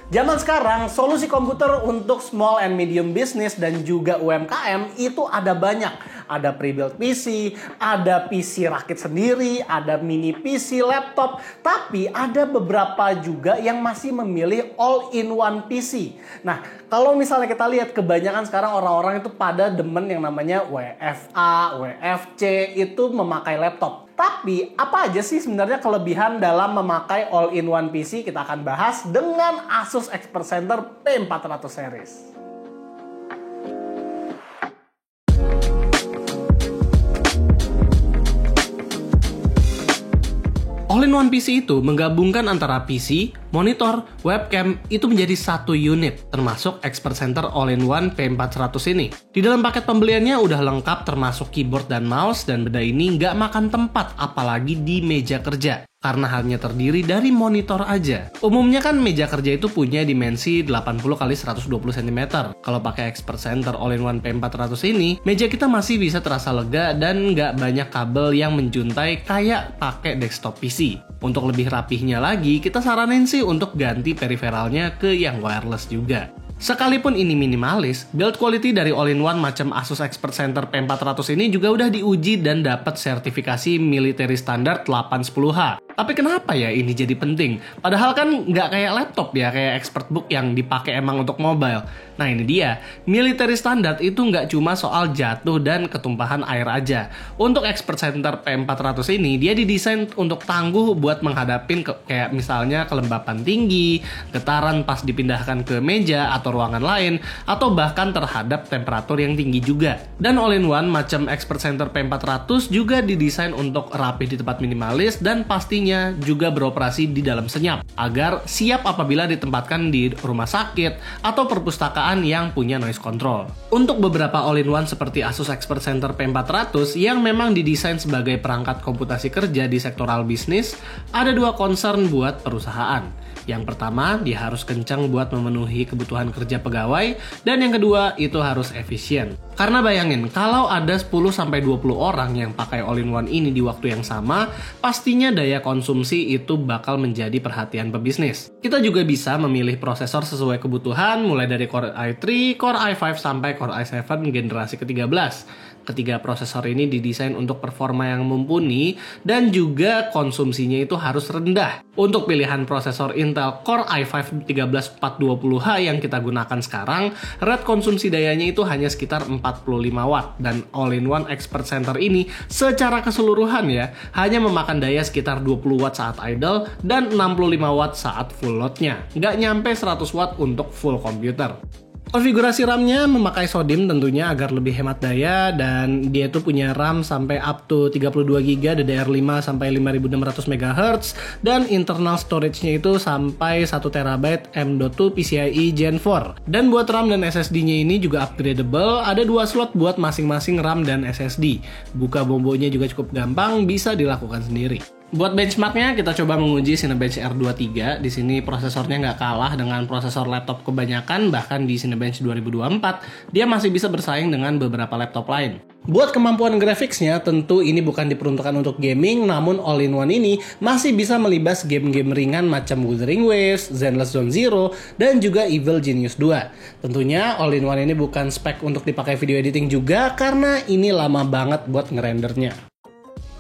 Zaman sekarang, solusi komputer untuk small and medium business dan juga UMKM itu ada banyak. Ada pre-built PC, ada PC rakit sendiri, ada mini PC, laptop. Tapi ada beberapa juga yang masih memilih all-in-one PC. Nah, kalau misalnya kita lihat kebanyakan sekarang orang-orang itu pada demen yang namanya WFA, WFC itu memakai laptop. Tapi apa aja sih sebenarnya kelebihan dalam memakai all-in-one PC? Kita akan bahas dengan Asus Expert Center P400 series. All-in-one PC itu menggabungkan antara PC, monitor, webcam itu menjadi satu unit, termasuk Expert Center All-in-one P400 ini. Di dalam paket pembeliannya udah lengkap termasuk keyboard dan mouse, dan benda ini nggak makan tempat apalagi di meja kerja. Karena hanya terdiri dari monitor aja. Umumnya kan meja kerja itu punya dimensi 80x120 cm. Kalau pakai Expert Center All-in-one P400 ini, meja kita masih bisa terasa lega dan nggak banyak kabel yang menjuntai kayak pakai desktop PC. Untuk lebih rapihnya lagi, kita saranin sih untuk ganti periferalnya ke yang wireless juga. Sekalipun ini minimalis, build quality dari all-in-one macam Asus Expert Center P400 ini juga udah diuji dan dapat sertifikasi military standard 810H. Tapi kenapa ya ini jadi penting? Padahal kan nggak kayak laptop ya, kayak ExpertBook yang dipakai emang untuk mobile. Nah ini dia, military standard itu nggak cuma soal jatuh dan ketumpahan air aja. Untuk Expert Center P400 ini, dia didesain untuk tangguh buat menghadapin kayak misalnya kelembapan tinggi, getaran pas dipindahkan ke meja atau ruangan lain, atau bahkan terhadap temperatur yang tinggi juga. Dan all-in-one macam Expert Center P400 juga didesain untuk rapih di tempat minimalis dan pastinya juga beroperasi di dalam senyap agar siap apabila ditempatkan di rumah sakit atau perpustakaan yang punya noise control. Untuk beberapa all-in-one seperti Asus Expert Center P400 yang memang didesain sebagai perangkat komputasi kerja di sektoral bisnis, ada dua concern buat perusahaan. Yang pertama, dia harus kencang buat memenuhi kebutuhan kerja pegawai, dan yang kedua, itu harus efisien. Karena bayangin, kalau ada 10-20 orang yang pakai all-in-one ini di waktu yang sama, pastinya daya konsumsi itu bakal menjadi perhatian pebisnis. Kita juga bisa memilih prosesor sesuai kebutuhan, mulai dari Core i3, Core i5, sampai Core i7 generasi ke-13. Ketiga prosesor ini didesain untuk performa yang mumpuni dan juga konsumsinya itu harus rendah. Untuk pilihan prosesor Intel Core i5 13420H yang kita gunakan sekarang, rate konsumsi dayanya itu hanya sekitar 45 watt, dan all-in-one Expert Center ini secara keseluruhan ya, hanya memakan daya sekitar 20 watt saat idle dan 65 watt saat full loadnya. Nggak nyampe 100 watt untuk full komputer. Konfigurasi RAM-nya memakai SODIMM tentunya agar lebih hemat daya, dan dia tuh punya RAM sampai up to 32GB DDR5 sampai 5600 MHz, dan internal storage-nya itu sampai 1TB M.2 PCIe Gen 4. Dan buat RAM dan SSD-nya ini juga upgradable, ada 2 slot buat masing-masing RAM dan SSD. Buka bombonya juga cukup gampang, bisa dilakukan sendiri. Buat benchmarknya, kita coba menguji Cinebench R23. Di sini prosesornya nggak kalah dengan prosesor laptop kebanyakan, bahkan di Cinebench 2024, dia masih bisa bersaing dengan beberapa laptop lain. Buat kemampuan grafiksnya, tentu ini bukan diperuntukkan untuk gaming, namun all-in-one ini masih bisa melibas game-game ringan macam Wuthering Waves, Zenless Zone Zero, dan juga Evil Genius 2. Tentunya all-in-one ini bukan spek untuk dipakai video editing juga, karena ini lama banget buat ngerendernya.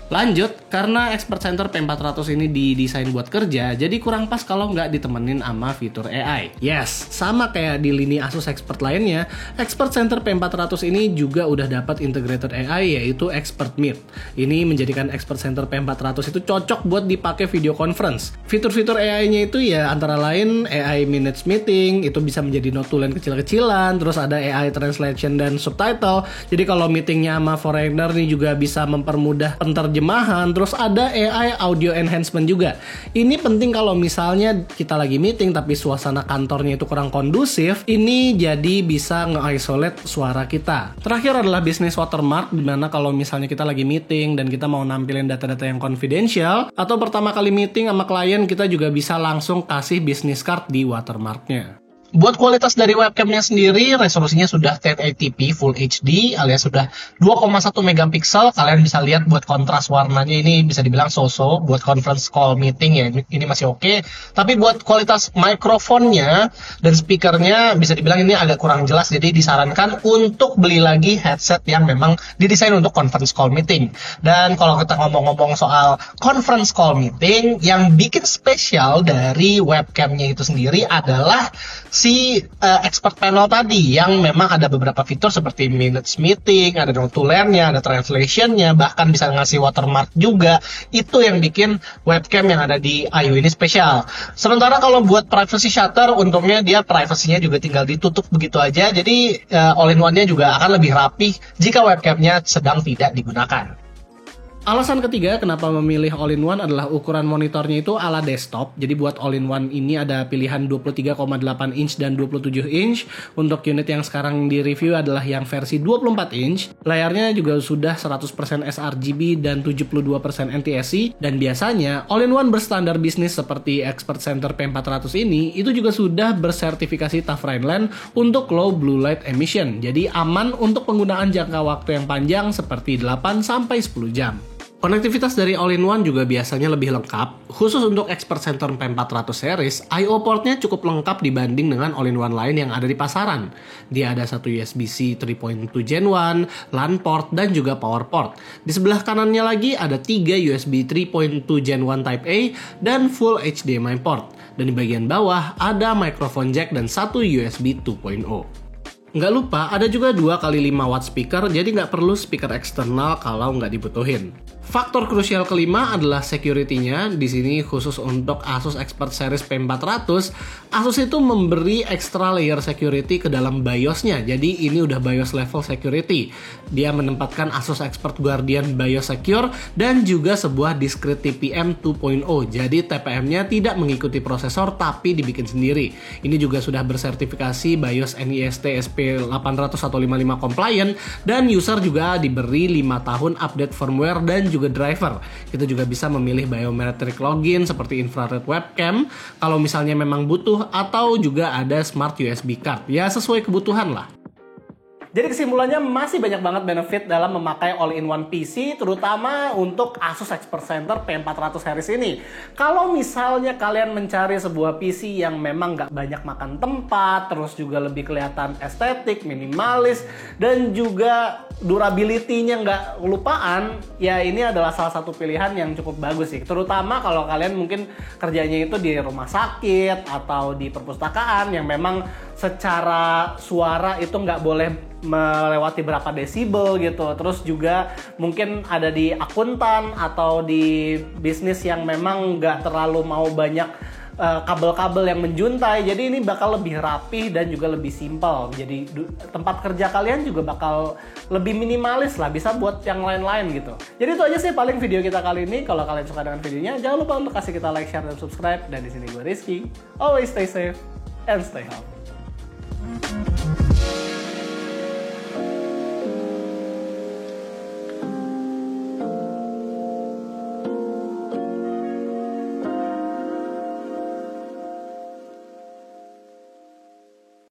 Lanjut, karena Expert Center P400 ini didesain buat kerja, jadi kurang pas kalau nggak ditemenin sama fitur AI. Yes, sama kayak di lini Asus Expert lainnya, Expert Center P400 ini juga udah dapat integrated AI, yaitu Expert Meet. Ini menjadikan Expert Center P400 itu cocok buat dipakai video conference. Fitur-fitur AI-nya itu ya antara lain AI Minutes Meeting, itu bisa menjadi note to land kecil-kecilan, terus ada AI Translation dan Subtitle, jadi kalau meetingnya sama foreigner nih juga bisa mempermudah penerjemahan, terus ada AI Audio Enhancement juga. Ini penting kalau misalnya kita lagi meeting tapi suasana kantornya itu kurang kondusif, ini jadi bisa nge-isolate suara kita. Terakhir adalah Business Watermark, dimana kalau misalnya kita lagi meeting dan kita mau nampilin data-data yang confidential, atau pertama kali meeting sama klien, kita juga bisa langsung kasih business card di watermarknya. Buat kualitas dari webcamnya sendiri, resolusinya sudah 1080p Full HD alias sudah 2,1 megapiksel. Kalian bisa lihat buat kontras warnanya ini bisa dibilang so-so. Buat conference call meeting ya ini masih oke. Tapi buat kualitas mikrofonnya dan speakernya bisa dibilang ini agak kurang jelas. Jadi disarankan untuk beli lagi headset yang memang didesain untuk conference call meeting. Dan kalau kita ngomong-ngomong soal conference call meeting, yang bikin spesial dari webcamnya itu sendiri adalah si expert panel tadi yang memang ada beberapa fitur seperti minutes meeting, ada note to learn-nya, ada translation-nya, bahkan bisa ngasih watermark juga. Itu yang bikin webcam yang ada di Ayu ini spesial. Sementara kalau buat privacy shutter, untungnya dia privasinya juga tinggal ditutup begitu aja. Jadi all-in-one-nya juga akan lebih rapih jika webcamnya sedang tidak digunakan. Alasan ketiga kenapa memilih all-in-one adalah ukuran monitornya itu ala desktop. Jadi buat all-in-one ini ada pilihan 23,8 inch dan 27 inch. Untuk unit yang sekarang di review adalah yang versi 24 inch. Layarnya juga sudah 100% sRGB dan 72% NTSC. Dan biasanya all-in-one berstandar bisnis seperti Expert Center P400 ini itu juga sudah bersertifikasi Tough Rhineland untuk low blue light emission. Jadi aman untuk penggunaan jangka waktu yang panjang seperti 8-10 jam. Konektivitas dari all-in-one juga biasanya lebih lengkap. Khusus untuk Expert Center P400 series, I/O portnya cukup lengkap dibanding dengan all-in-one lain yang ada di pasaran. Dia ada satu USB-C 3.2 Gen 1, LAN port, dan juga power port. Di sebelah kanannya lagi ada 3 USB 3.2 Gen 1 Type A dan full HDMI port. Dan di bagian bawah ada microphone jack dan satu USB 2.0. Nggak lupa, ada juga 2x5 watt speaker, jadi nggak perlu speaker eksternal kalau nggak dibutuhin. Faktor krusial kelima adalah security-nya. Di sini khusus untuk Asus Expert Series P400, Asus itu memberi extra layer security ke dalam BIOS-nya. Jadi ini udah BIOS level security. Dia menempatkan Asus Expert Guardian BIOS Secure dan juga sebuah discrete TPM 2.0. Jadi TPM-nya tidak mengikuti prosesor tapi dibikin sendiri. Ini juga sudah bersertifikasi BIOS NIST SP800-155 compliant dan user juga diberi 5 tahun update firmware dan juga driver. Kita juga bisa memilih biometric login seperti infrared webcam kalau misalnya memang butuh, atau juga ada smart USB card. Ya sesuai kebutuhan lah. Jadi kesimpulannya masih banyak banget benefit dalam memakai all-in-one PC, terutama untuk Asus Expert Center P400 series ini. Kalau misalnya kalian mencari sebuah PC yang memang nggak banyak makan tempat, terus juga lebih kelihatan estetik, minimalis, dan juga durability-nya nggak lupaan, ya ini adalah salah satu pilihan yang cukup bagus sih. Terutama kalau kalian mungkin kerjanya itu di rumah sakit atau di perpustakaan yang memang secara suara itu nggak boleh melewati berapa desibel gitu. Terus juga mungkin ada di akuntan atau di bisnis yang memang nggak terlalu mau banyak kabel-kabel yang menjuntai. Jadi ini bakal lebih rapih dan juga lebih simpel. Jadi tempat kerja kalian juga bakal lebih minimalis lah, bisa buat yang lain-lain gitu. Jadi itu aja sih paling video kita kali ini. Kalau kalian suka dengan videonya, jangan lupa untuk kasih kita like, share, dan subscribe. Dan di sini gue Rizky. Always stay safe and stay healthy.